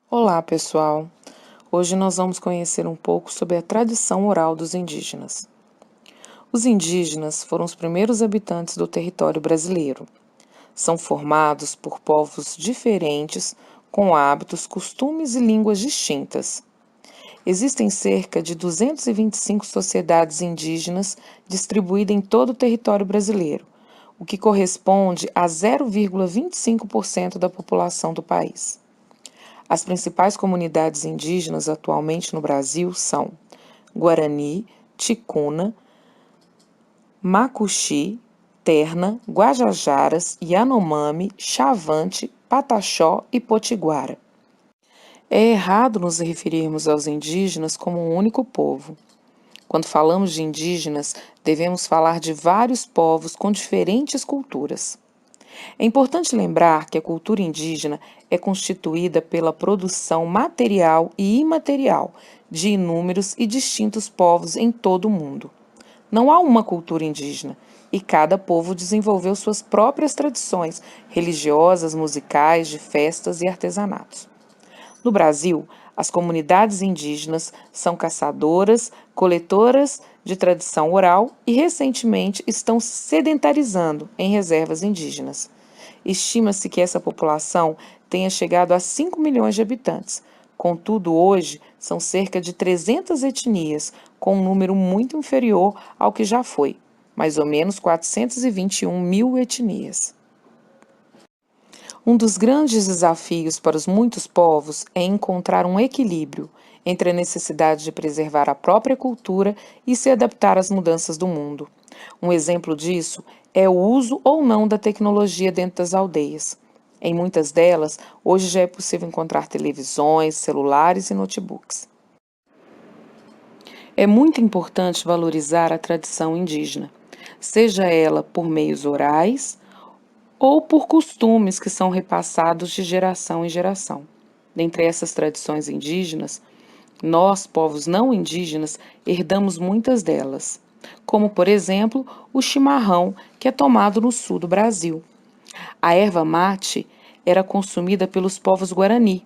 Olá, pessoal! Hoje nós vamos conhecer um pouco sobre a tradição oral dos indígenas. Os indígenas foram os primeiros habitantes do território brasileiro. São formados por povos diferentes, com hábitos, costumes e línguas distintas. Existem cerca de 225 sociedades indígenas distribuídas em todo o território brasileiro, o que corresponde a 0,25% da população do país. As principais comunidades indígenas atualmente no Brasil são Guarani, Ticuna, Macuxi, Terna, Guajajaras, Yanomami, Chavante, Pataxó e Potiguara. É errado nos referirmos aos indígenas como um único povo. Quando falamos de indígenas, devemos falar de vários povos com diferentes culturas. É importante lembrar que a cultura indígena é constituída pela produção material e imaterial de inúmeros e distintos povos em todo o mundo. Não há uma cultura indígena, e cada povo desenvolveu suas próprias tradições religiosas, musicais, de festas e artesanatos. No Brasil, as comunidades indígenas são caçadoras, coletoras de tradição oral e recentemente estão se sedentarizando em reservas indígenas. Estima-se que essa população tenha chegado a 5 milhões de habitantes. Contudo, hoje são cerca de 300 etnias, com um número muito inferior ao que já foi, mais ou menos 421 mil etnias. Um dos grandes desafios para os muitos povos é encontrar um equilíbrio entre a necessidade de preservar a própria cultura e se adaptar às mudanças do mundo. Um exemplo disso é o uso ou não da tecnologia dentro das aldeias. Em muitas delas, hoje já é possível encontrar televisões, celulares e notebooks. É muito importante valorizar a tradição indígena, seja ela por meios orais ou por costumes que são repassados de geração em geração. Dentre essas tradições indígenas, nós, povos não indígenas, herdamos muitas delas, como, por exemplo, o chimarrão, que é tomado no sul do Brasil. A erva mate era consumida pelos povos guarani,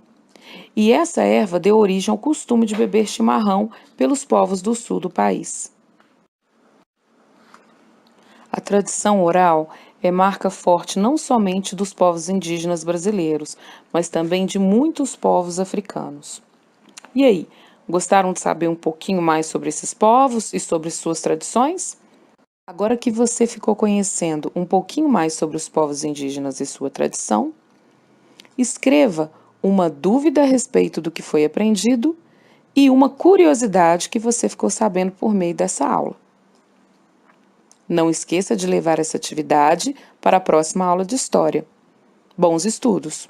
e essa erva deu origem ao costume de beber chimarrão pelos povos do sul do país. A tradição oral é marca forte não somente dos povos indígenas brasileiros, mas também de muitos povos africanos. E aí, gostaram de saber um pouquinho mais sobre esses povos e sobre suas tradições? Agora que você ficou conhecendo um pouquinho mais sobre os povos indígenas e sua tradição, escreva uma dúvida a respeito do que foi aprendido e uma curiosidade que você ficou sabendo por meio dessa aula. Não esqueça de levar essa atividade para a próxima aula de História. Bons estudos!